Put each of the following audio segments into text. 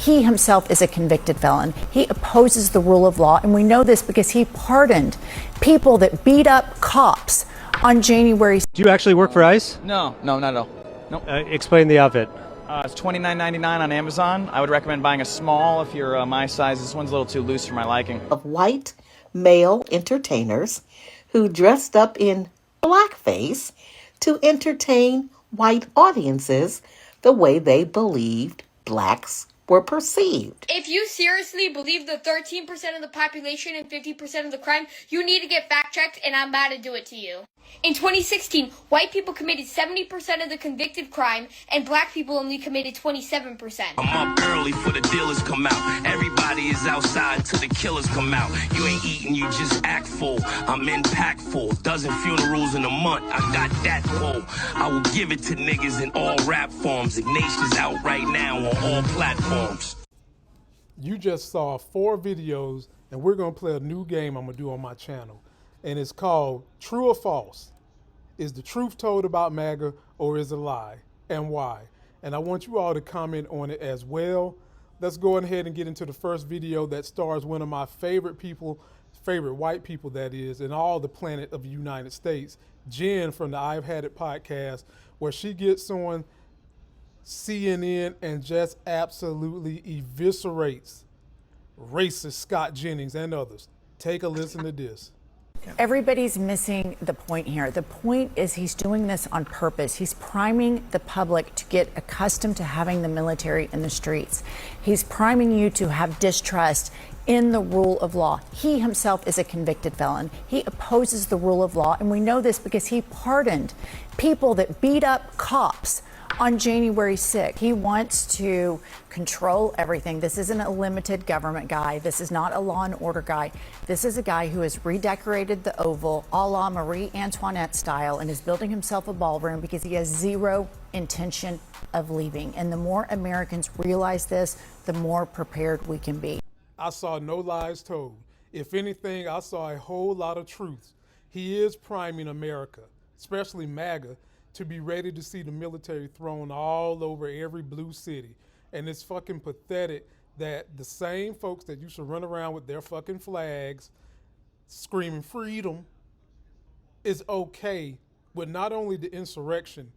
He himself is a convicted felon. He opposes the rule of law, and we know this because he pardoned people that beat up cops on January. Do you actually work for ICE? No, not at all. Nope. Explain the outfit. It's $29.99 on Amazon. I would recommend buying a small if you're my size. This one's a little too loose for my liking. Of white male entertainers who dressed up in blackface to entertain white audiences the way they believed blacks were perceived. If you seriously believe the 13% of the population and 50% of the crime, you need to get fact-checked, and I'm about to do it to you. In 2016, white people committed 70% of the convicted crime, and black people only committed 27%. I'm up early for the dealers come out. Everybody is outside till the killers come out. You ain't eating, you just act full. I'm impactful. Dozen funerals in a month. I got that full. I will give it to niggas in all rap forms. Ignatius out right now on all platforms. You just saw 4 videos, and we're going to play a new game I'm going to do on my channel. And it's called True or False. Is the truth told about MAGA, or is it a lie? And why? And I want you all to comment on it as well. Let's go ahead and get into the first video that stars one of my favorite people, favorite white people that is, in all the planet of the United States, Jen from the IHIP podcast, where she gets on CNN and just absolutely eviscerates racist Scott Jennings and others. Take a listen to this. Everybody's missing the point here. The point is he's doing this on purpose. He's priming the public to get accustomed to having the military in the streets. He's priming you to have distrust in the rule of law. He himself is a convicted felon. He opposes the rule of law, and we know this because he pardoned people that beat up cops on January 6th. He wants to control everything. This isn't a limited government guy. This is not a law and order guy. This is a guy who has redecorated the Oval a la Marie Antoinette style and is building himself a ballroom because he has zero intention of leaving. And the more Americans realize this, the more prepared we can be. I saw no lies told. If anything, I saw a whole lot of truths. He is priming America, especially MAGA, to be ready to see the military thrown all over every blue city. And it's fucking pathetic that the same folks that used to run around with their fucking flags screaming freedom is okay with not only the insurrection,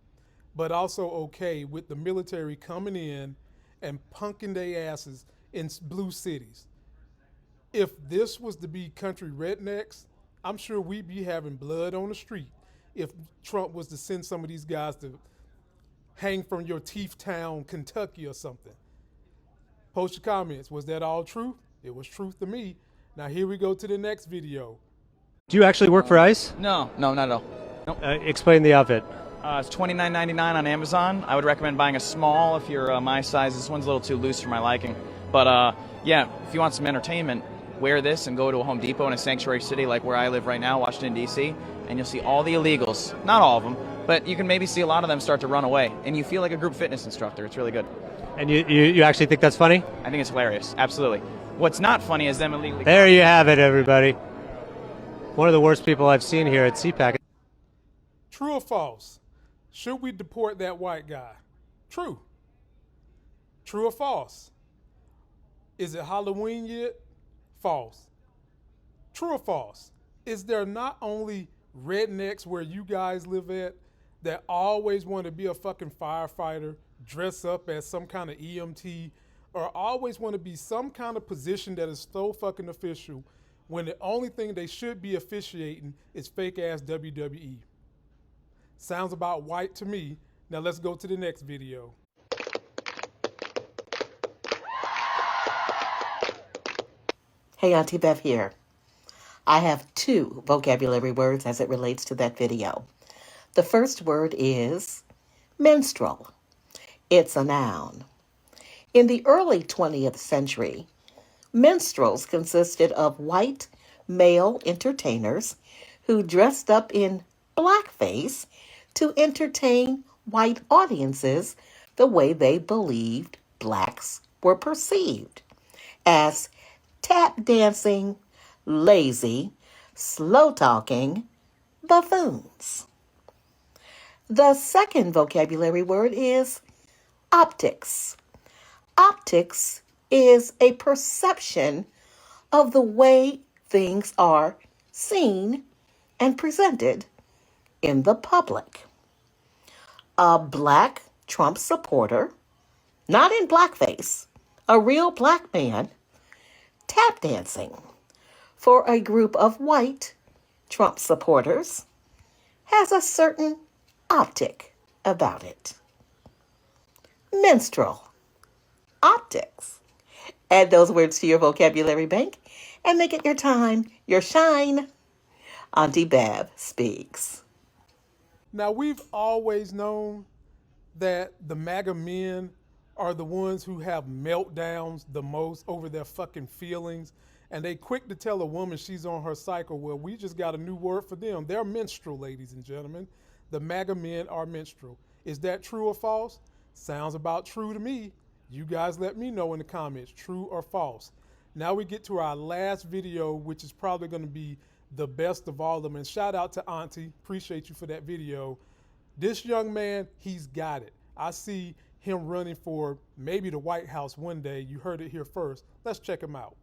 but also okay with the military coming in and punking their asses in blue cities. If this was to be country rednecks, I'm sure we'd be having blood on the street if Trump was to send some of these guys to hang from your teeth town, Kentucky or something. Post your comments. Was that all truth? It was truth to me. Now here we go to the next video. Do you actually work for ICE? No, not at all. Nope. Explain the outfit. It's $29.99 on Amazon. I would recommend buying a small if you're my size. This one's a little too loose for my liking. But yeah, if you want some entertainment, wear this and go to a Home Depot in a sanctuary city like where I live right now, Washington, D.C., and you'll see all the illegals, not all of them, but you can maybe see a lot of them start to run away, and you feel like a group fitness instructor. It's really good. And you actually think that's funny? I think it's hilarious, absolutely. What's not funny is them illegally... There you have it, everybody. One of the worst people I've seen here at CPAC. True or false? Should we deport that white guy? True. True or false? Is it Halloween yet? False. True or false? Is there not only rednecks where you guys live at that always want to be a fucking firefighter, dress up as some kind of EMT, or always want to be some kind of position that is so fucking official when the only thing they should be officiating is fake ass WWE? Sounds about white to me. Now let's go to the next video. Hey, Auntie Bev here. I have 2 vocabulary words as it relates to that video. The first word is minstrel. It's a noun. In the early 20th century, minstrels consisted of white male entertainers who dressed up in blackface to entertain white audiences the way they believed blacks were perceived, as tap dancing, lazy, slow-talking buffoons. The second vocabulary word is optics. Optics is a perception of the way things are seen and presented in the public. A black Trump supporter, not in blackface, a real black man, tap dancing for a group of white Trump supporters has a certain optic about it. Minstrel, optics. Add those words to your vocabulary bank and make it your time, your shine. Auntie Bab speaks. Now, we've always known that the MAGA men are the ones who have meltdowns the most over their fucking feelings. And they quick to tell a woman she's on her cycle. Well, we just got a new word for them. They're menstrual, ladies and gentlemen. The MAGA men are menstrual. Is that true or false? Sounds about true to me. You guys let me know in the comments, true or false. Now we get to our last video, which is probably going to be the best of all of them. And shout out to Auntie. Appreciate you for that video. This young man, he's got it. I see him running for maybe the White House one day. You heard it here first. Let's check him out.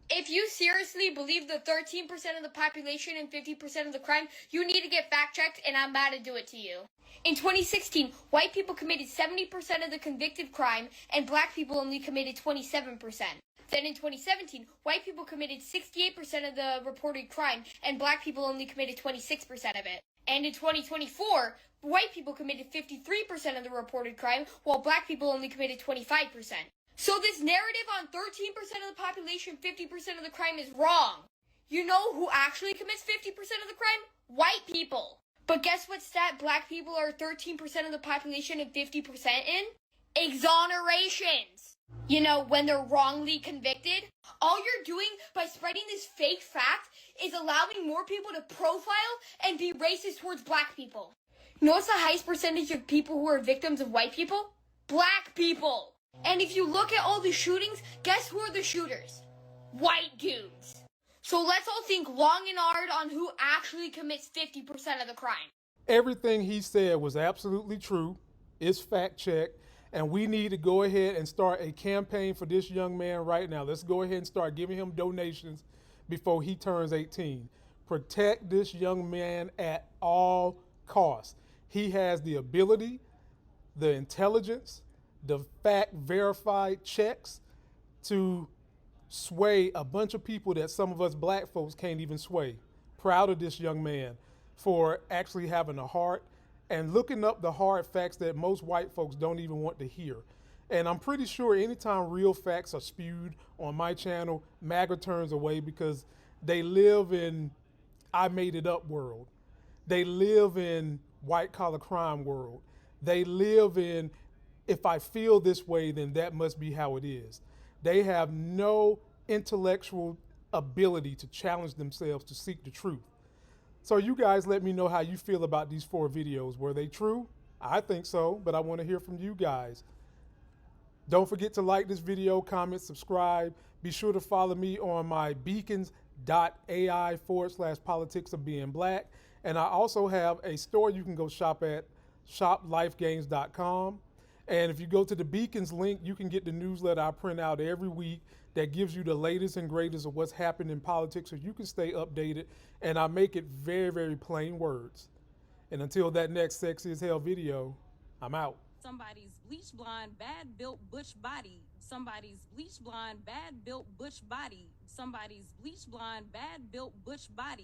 If you seriously believe the 13% of the population and 50% of the crime, you need to get fact-checked, and I'm about to do it to you. In 2016, white people committed 70% of the convicted crime, and black people only committed 27%. Then in 2017, white people committed 68% of the reported crime, and black people only committed 26% of it. And in 2024, white people committed 53% of the reported crime, while black people only committed 25%. So this narrative on 13% of the population, 50% of the crime is wrong. You know who actually commits 50% of the crime? White people. But guess what stat black people are 13% of the population and 50% in? Exonerations. You know, when they're wrongly convicted. All you're doing by spreading this fake fact is allowing more people to profile and be racist towards black people. You know what's the highest percentage of people who are victims of white people? Black people. And if you look at all the shootings, guess who are the shooters? White dudes. So let's all think long and hard on who actually commits 50% of the crime. Everything he said was absolutely true. It's fact checked. And we need to go ahead and start a campaign for this young man right now. Let's go ahead and start giving him donations before he turns 18. Protect this young man at all costs. He has the ability, the intelligence, the fact verified checks to sway a bunch of people that some of us black folks can't even sway. Proud of this young man for actually having a heart and looking up the hard facts that most white folks don't even want to hear. And I'm pretty sure anytime real facts are spewed on my channel, MAGA turns away because they live in I made it up world. They live in white collar crime world. They live in if I feel this way, then that must be how it is. They have no intellectual ability to challenge themselves to seek the truth. So you guys let me know how you feel about these 4 videos. Were they true? I think so, but I want to hear from you guys. Don't forget to like this video, comment, subscribe. Be sure to follow me on my beacons.ai/politics of being black. And I also have a store you can go shop at, shoplifegains.com. And if you go to the Beacons link, you can get the newsletter I print out every week that gives you the latest and greatest of what's happened in politics so you can stay updated. And I make it very, very plain words. And until that next Sexy as Hell video, I'm out. Somebody's bleach blonde, bad built butch body. Somebody's bleach blonde, bad built butch body. Somebody's bleach blonde, bad built butch body.